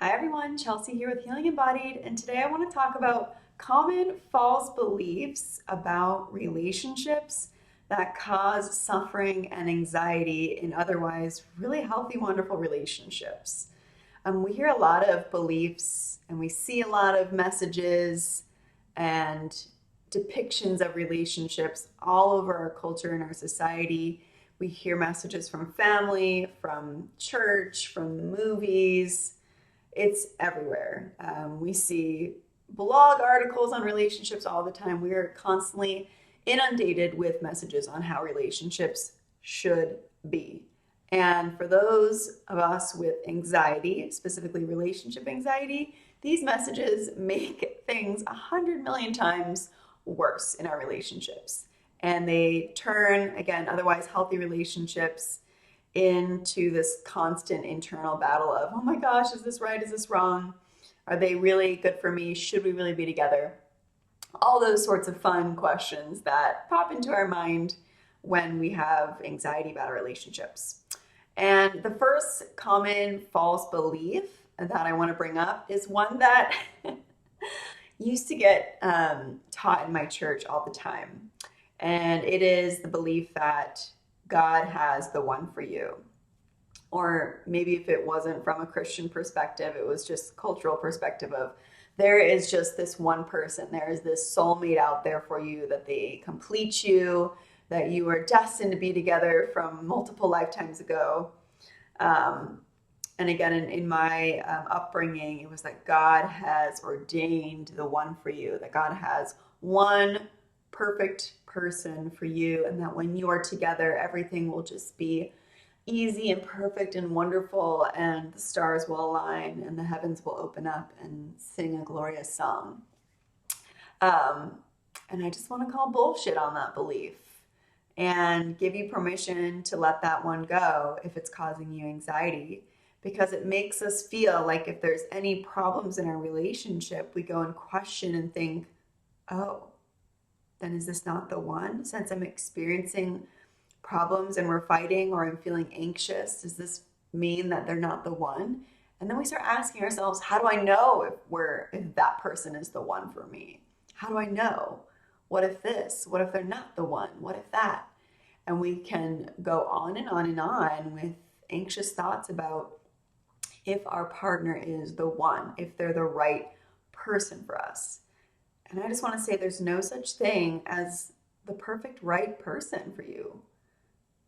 Hi everyone, Chelsea here with Healing Embodied, and today I want to talk about common false beliefs about relationships that cause suffering and anxiety in otherwise really healthy, wonderful relationships. We hear a lot of beliefs and we see a lot of messages and depictions of relationships all over our culture and our society. We hear messages from family, from church, from movies. It's everywhere. We see blog articles on relationships all the time. We are constantly inundated with messages on how relationships should be. And for those of us with anxiety, specifically relationship anxiety, these messages make things 100 million times worse in our relationships. And they turn, again, otherwise healthy relationships into this constant internal battle of, oh my gosh, is this right? Is this wrong? Are they really good for me? Should we really be together? All those sorts of fun questions that pop into our mind when we have anxiety about our relationships. And the first common false belief that I want to bring up is one that used to get taught in my church all the time. And it is the belief that God has the one for you. Or maybe if it wasn't from a Christian perspective, it was just cultural perspective of there is just this one person. There is this soulmate out there for you, that they complete you, that you are destined to be together from multiple lifetimes ago. And again, in my upbringing, it was that God has ordained the one for you, that God has one perfect person for you, and that when you are together, everything will just be easy and perfect and wonderful, and the stars will align and the heavens will open up and sing a glorious song. Um, and I just want to call bullshit on that belief and give you permission to let that one go if it's causing you anxiety, because it makes us feel like if there's any problems in our relationship, we go and question and think, oh, then is this not the one? Since I'm experiencing problems and we're fighting, or I'm feeling anxious, does this mean that they're not the one? And then we start asking ourselves, how do I know if that person is the one for me? How do I know? What if this? What if they're not the one? What if that? And we can go on and on and on with anxious thoughts about if our partner is the one, if they're the right person for us. And I just want to say there's no such thing as the perfect right person for you.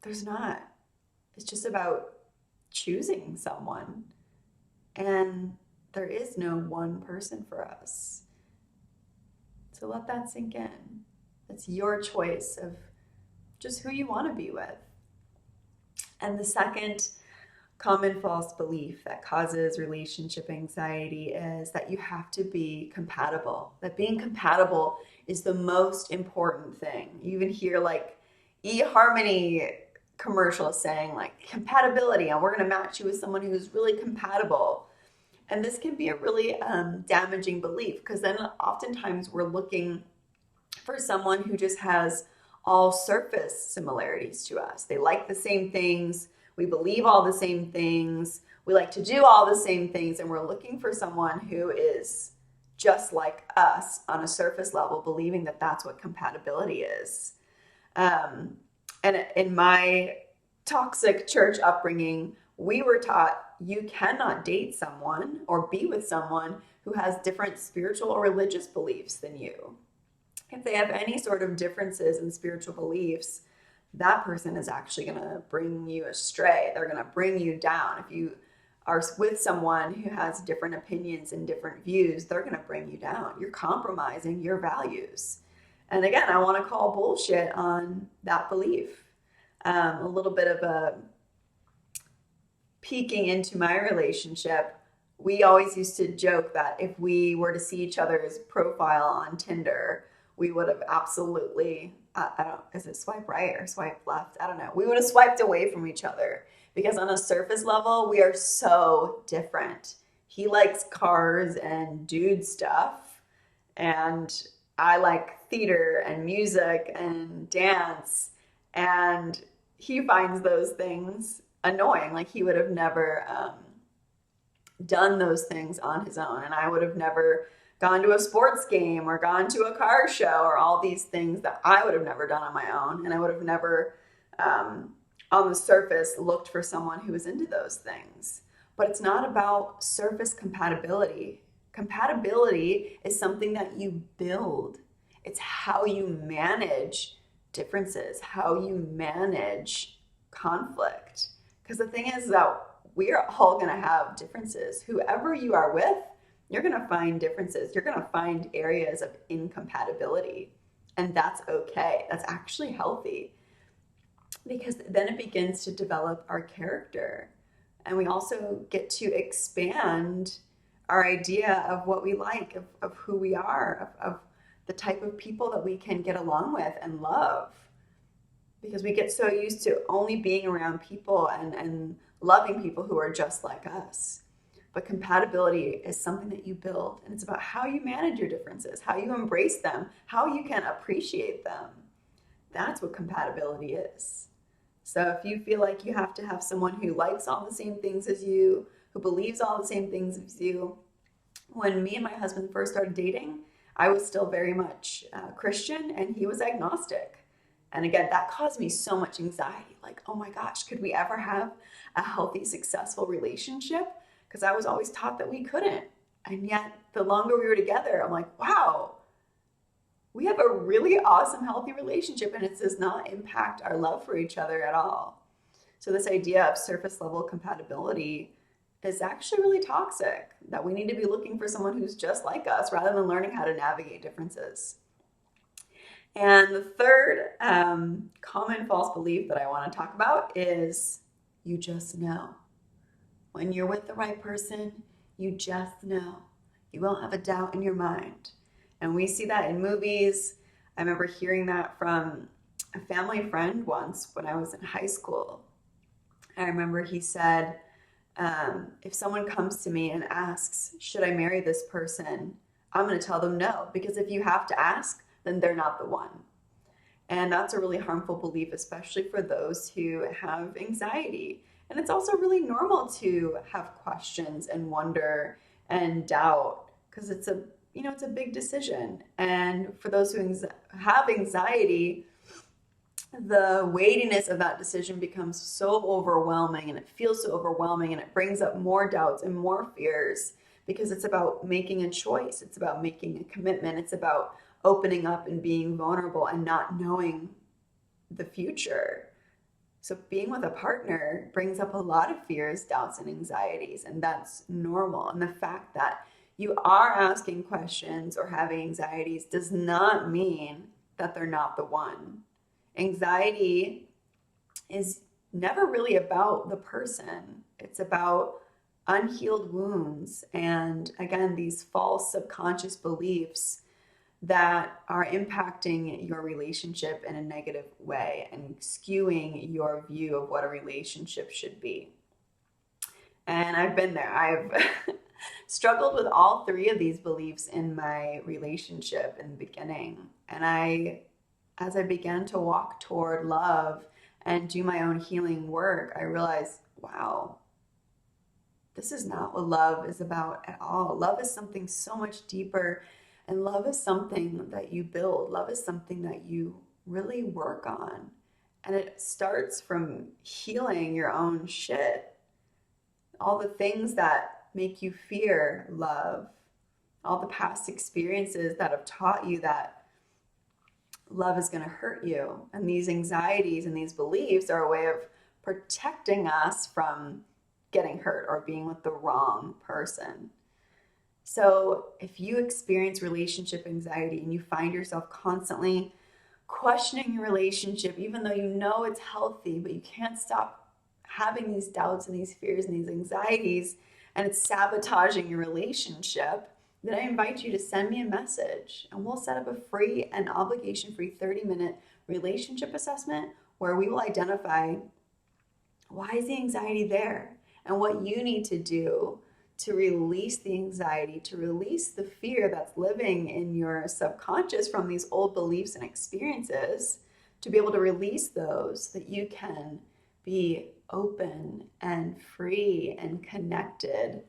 There's not. It's just about choosing someone. And there is no one person for us. So let that sink in. It's your choice of just who you want to be with. And the second common false belief that causes relationship anxiety is that you have to be compatible, that being compatible is the most important thing. You even hear like eHarmony commercials saying like compatibility, and we're going to match you with someone who's really compatible. And this can be a really damaging belief, because then oftentimes we're looking for someone who just has all surface similarities to us. They like the same things. We believe all the same things. We like to do all the same things. And we're looking for someone who is just like us on a surface level, believing that that's what compatibility is. And in my toxic church upbringing, we were taught you cannot date someone or be with someone who has different spiritual or religious beliefs than you. If they have any sort of differences in spiritual beliefs, that person is actually going to bring you astray. They're going to bring you down. If you are with someone who has different opinions and different views, they're going to bring you down. You're compromising your values. And again, I want to call bullshit on that belief. A little bit of a peeking into my relationship, we always used to joke that if we were to see each other's profile on Tinder, we would have absolutely, I don't, is it swipe right or swipe left? I don't know. We would have swiped away from each other, because on a surface level, we are so different. He likes cars and dude stuff, and I like theater and music and dance, and he finds those things annoying. Like he would have never done those things on his own. And I would have never gone to a sports game or gone to a car show or all these things that I would have never done on my own. And I would have never, on the surface, looked for someone who was into those things. But it's not about surface compatibility. Compatibility is something that you build. It's how you manage differences, how you manage conflict. Because the thing is that we are all going to have differences. Whoever you are with, you're going to find differences. You're going to find areas of incompatibility. And that's okay. That's actually healthy because then it begins to develop our character. And we also get to expand our idea of what we like, of who we are, of the type of people that we can get along with and love. Because we get so used to only being around people and loving people who are just like us. But compatibility is something that you build, and it's about how you manage your differences, how you embrace them, how you can appreciate them. That's what compatibility is. So if you feel like you have to have someone who likes all the same things as you, who believes all the same things as you, when me and my husband first started dating, I was still very much Christian and he was agnostic. And again, that caused me so much anxiety. Like, oh my gosh, could we ever have a healthy, successful relationship? Because I was always taught that we couldn't. And yet, the longer we were together, I'm like, wow, we have a really awesome, healthy relationship, and it does not impact our love for each other at all. So this idea of surface level compatibility is actually really toxic, that we need to be looking for someone who's just like us rather than learning how to navigate differences. And the third common false belief that I want to talk about is you just know. When you're with the right person, you just know. You won't have a doubt in your mind. And we see that in movies. I remember hearing that from a family friend once when I was in high school. I remember he said, if someone comes to me and asks, should I marry this person? I'm going to tell them no, because if you have to ask, then they're not the one. And that's a really harmful belief, especially for those who have anxiety. And it's also really normal to have questions and wonder and doubt because it's a big decision. And for those who have anxiety, the weightiness of that decision becomes so overwhelming and it feels so overwhelming and it brings up more doubts and more fears because it's about making a choice. It's about making a commitment. It's about opening up and being vulnerable and not knowing the future. So being with a partner brings up a lot of fears, doubts, and anxieties, and that's normal. And the fact that you are asking questions or having anxieties does not mean that they're not the one. Anxiety is never really about the person. It's about unhealed wounds and, again, these false subconscious beliefs that are impacting your relationship in a negative way and skewing your view of what a relationship should be. And I've been there. I've struggled with all three of these beliefs in my relationship in the beginning. And as I began to walk toward love and do my own healing work, I realized, wow, this is not what love is about at all. Love is something so much deeper. And love is something that you build. Love is something that you really work on. And it starts from healing your own shit. All the things that make you fear love. All the past experiences that have taught you that love is going to hurt you. And these anxieties and these beliefs are a way of protecting us from getting hurt or being with the wrong person. So if you experience relationship anxiety and you find yourself constantly questioning your relationship, even though you know it's healthy, but you can't stop having these doubts and these fears and these anxieties, and it's sabotaging your relationship, then I invite you to send me a message and we'll set up a free and obligation-free 30-minute relationship assessment where we will identify why is the anxiety there and what you need to do to release the anxiety, to release the fear that's living in your subconscious from these old beliefs and experiences, to be able to release those so that you can be open and free and connected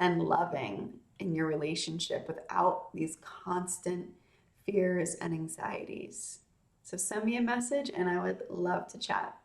and loving in your relationship without these constant fears and anxieties. So send me a message and I would love to chat.